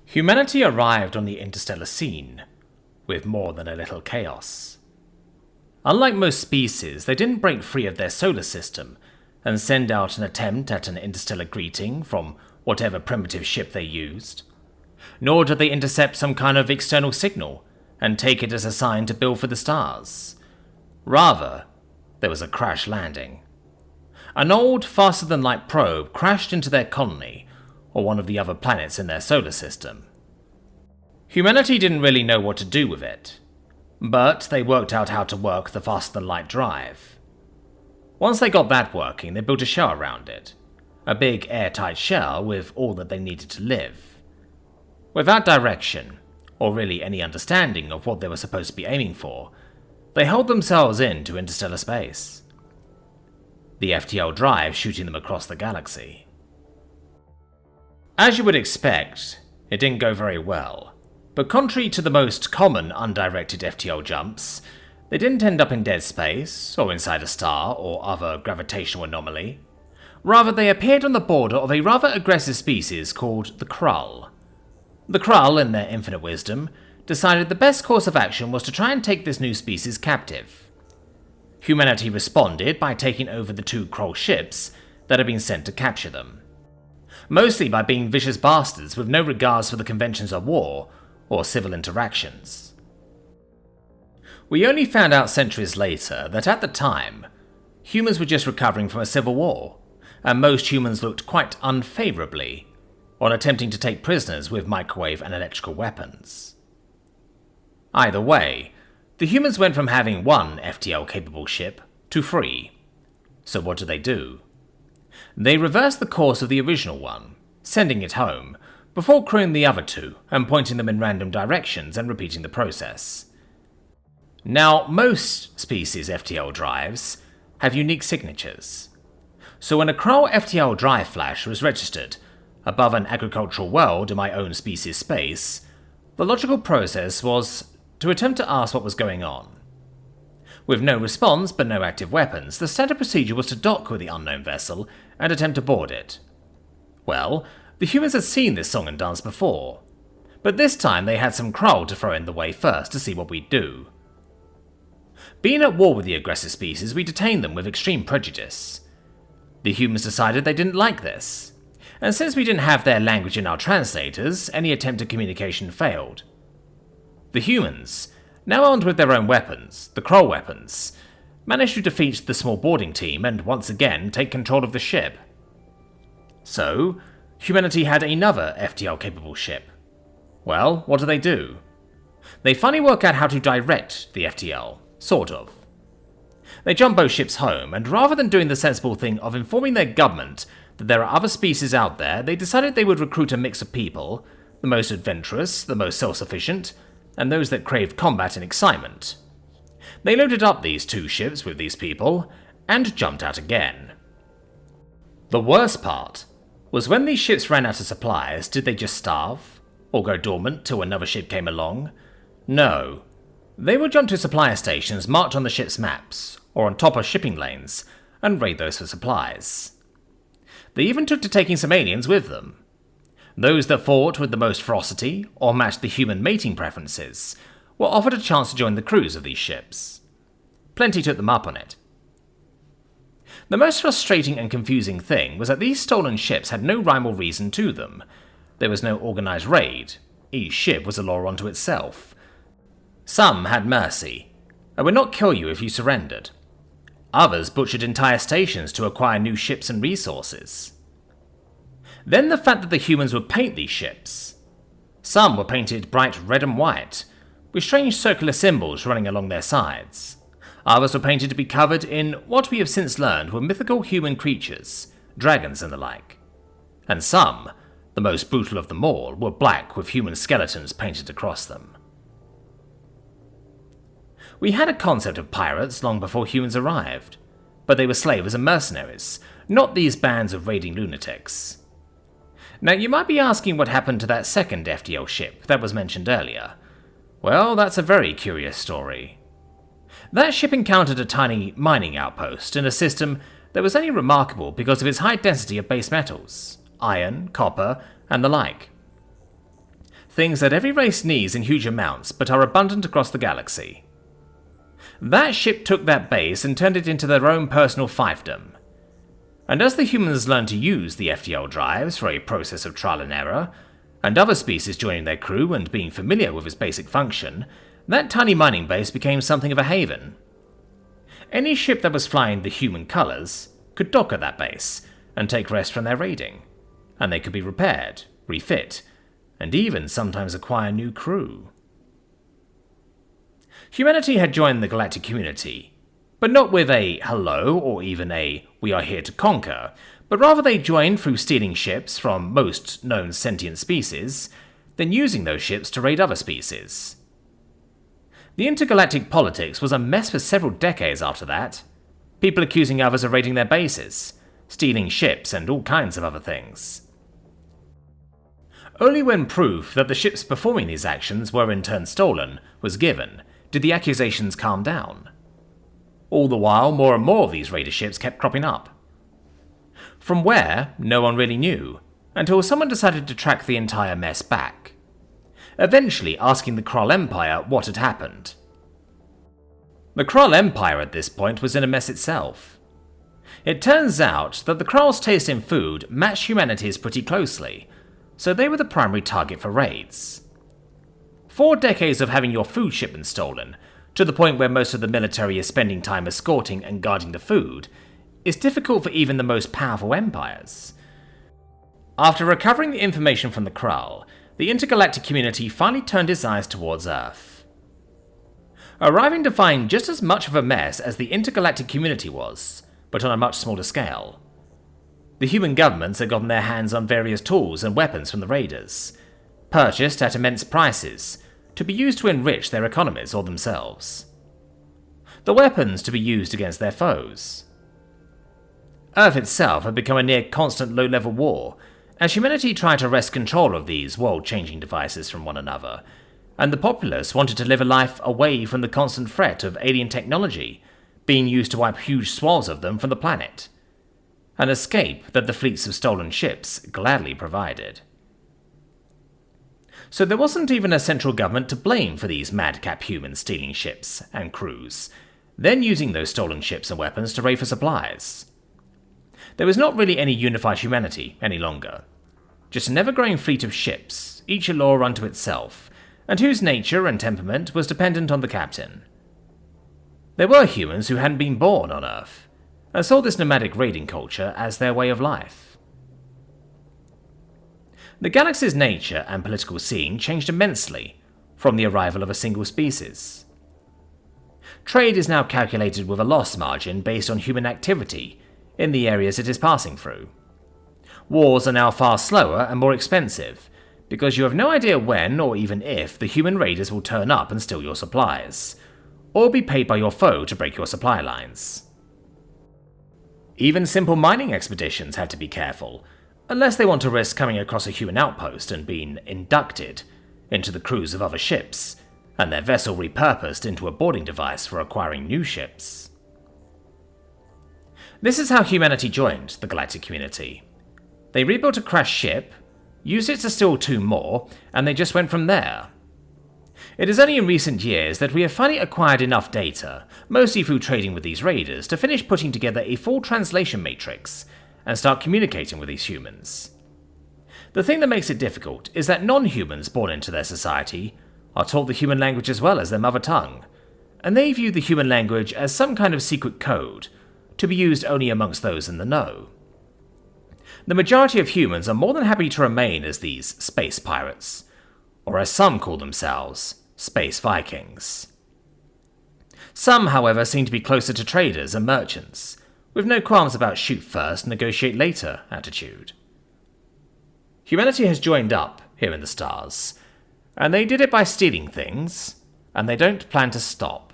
Humanity arrived on the interstellar scene with more than a little chaos. Unlike most species, they didn't break free of their solar system and send out an attempt at an interstellar greeting from whatever primitive ship they used. Nor did they intercept some kind of external signal and take it as a sign to build for the stars. Rather, there was a crash landing. An old, faster-than-light probe crashed into their colony, or one of the other planets in their solar system. Humanity didn't really know what to do with it, but they worked out how to work the faster-than-light drive. Once they got that working, they built a shell around it, a big airtight shell with all that they needed to live. Without direction, or really any understanding of what they were supposed to be aiming for, they hurled themselves into interstellar space. The FTL drive shooting them across the galaxy. As you would expect, it didn't go very well, but contrary to the most common undirected FTL jumps, they didn't end up in dead space, or inside a star, or other gravitational anomaly. Rather, they appeared on the border of a rather aggressive species called the Krawl. The Krawl, in their infinite wisdom, decided the best course of action was to try and take this new species captive. Humanity responded by taking over the 2 Krawl ships that had been sent to capture them. Mostly by being vicious bastards with no regards for the conventions of war or civil interactions. We only found out centuries later that at the time, humans were just recovering from a civil war, and most humans looked quite unfavourably on attempting to take prisoners with microwave and electrical weapons. Either way, the humans went from having 1 FTL-capable ship to 3. So what do? They reversed the course of the original one, sending it home, before crewing the other 2 and pointing them in random directions and repeating the process. Now, most species FTL drives have unique signatures. So when a Krawl FTL drive flash was registered above an agricultural world in my own species space, the logical process was to attempt to ask what was going on. With no response but no active weapons, the standard procedure was to dock with the unknown vessel and attempt to board it. Well, the humans had seen this song and dance before, but this time they had some Krawl to throw in the way first to see what we'd do. Being at war with the aggressive species, we detained them with extreme prejudice. The humans decided they didn't like this, and since we didn't have their language in our translators, any attempt at communication failed. The humans, now armed with their own weapons, the Krawl weapons, managed to defeat the small boarding team and once again take control of the ship. So, humanity had another FTL-capable ship. Well, what do? They finally work out how to direct the FTL, sort of. They jump both ships home, and rather than doing the sensible thing of informing their government that there are other species out there, they decided they would recruit a mix of people, the most adventurous, the most self-sufficient, and those that craved combat and excitement. They loaded up these 2 ships with these people, and jumped out again. The worst part was when these ships ran out of supplies, did they just starve? Or go dormant till another ship came along? No. They would jump to supplier stations marked on the ship's maps, or on top of shipping lanes, and raid those for supplies. They even took to taking some aliens with them. Those that fought with the most ferocity, or matched the human mating preferences, were offered a chance to join the crews of these ships. Plenty took them up on it. The most frustrating and confusing thing was that these stolen ships had no rhyme or reason to them. There was no organized raid. Each ship was a law unto itself. Some had mercy, and would not kill you if you surrendered. Others butchered entire stations to acquire new ships and resources. Then the fact that the humans would paint these ships. Some were painted bright red and white, with strange circular symbols running along their sides. Others were painted to be covered in what we have since learned were mythical human creatures, dragons and the like. And some, the most brutal of them all, were black with human skeletons painted across them. We had a concept of pirates long before humans arrived, but they were slavers and mercenaries, not these bands of raiding lunatics. Now you might be asking what happened to that second FTL ship that was mentioned earlier. Well, that's a very curious story. That ship encountered a tiny mining outpost in a system that was only remarkable because of its high density of base metals, iron, copper, and the like. things that every race needs in huge amounts but are abundant across the galaxy. That ship took that base and turned it into their own personal fiefdom. And as the humans learned to use the FTL drives for a process of trial and error, and other species joining their crew and being familiar with its basic function, that tiny mining base became something of a haven. Any ship that was flying the human colours could dock at that base and take rest from their raiding, and they could be repaired, refit, and even sometimes acquire new crew. Humanity had joined the galactic community, but not with a hello or even a we are here to conquer, but rather they joined through stealing ships from most known sentient species, then using those ships to raid other species. The intergalactic politics was a mess for several decades after that, people accusing others of raiding their bases, stealing ships and all kinds of other things. Only when proof that the ships performing these actions were in turn stolen was given did the accusations calm down. All the while, more and more of these raider ships kept cropping up. From where, no one really knew, until someone decided to track the entire mess back, eventually asking the Krawl Empire what had happened. The Krawl Empire at this point was in a mess itself. It turns out that the Krawl's taste in food matched humanity's pretty closely, so they were the primary target for raids. 4 decades of having your food shipments stolen, to the point where most of the military is spending time escorting and guarding the food, is difficult for even the most powerful empires. After recovering the information from the Krawl, the intergalactic community finally turned its eyes towards Earth. Arriving to find just as much of a mess as the intergalactic community was, but on a much smaller scale. The human governments had gotten their hands on various tools and weapons from the raiders, purchased at immense prices, to be used to enrich their economies or themselves. The weapons to be used against their foes. Earth itself had become a near constant low-level war, as humanity tried to wrest control of these world-changing devices from one another, and the populace wanted to live a life away from the constant threat of alien technology being used to wipe huge swaths of them from the planet. An escape that the fleets of stolen ships gladly provided. So there wasn't even a central government to blame for these madcap humans stealing ships and crews, then using those stolen ships and weapons to raid for supplies. There was not really any unified humanity any longer. Just an ever-growing fleet of ships, each a law unto itself, and whose nature and temperament was dependent on the captain. There were humans who hadn't been born on Earth, and saw this nomadic raiding culture as their way of life. The galaxy's nature and political scene changed immensely from the arrival of a single species. Trade is now calculated with a loss margin based on human activity in the areas it is passing through. Wars are now far slower and more expensive, because you have no idea when or even if the human raiders will turn up and steal your supplies, or be paid by your foe to break your supply lines. Even simple mining expeditions had to be careful, unless they want to risk coming across a human outpost and being inducted into the crews of other ships, and their vessel repurposed into a boarding device for acquiring new ships. This is how humanity joined the galactic community. They rebuilt a crashed ship, used it to steal 2 more, and they just went from there. It is only in recent years that we have finally acquired enough data, mostly through trading with these raiders, to finish putting together a full translation matrix and start communicating with these humans. The thing that makes it difficult is that non-humans born into their society are taught the human language as well as their mother tongue, and they view the human language as some kind of secret code to be used only amongst those in the know. The majority of humans are more than happy to remain as these space pirates, or as some call themselves, space Vikings. Some, however, seem to be closer to traders and merchants, with no qualms about shoot first, negotiate later attitude. Humanity has joined up here in the stars, and they did it by stealing things, and they don't plan to stop.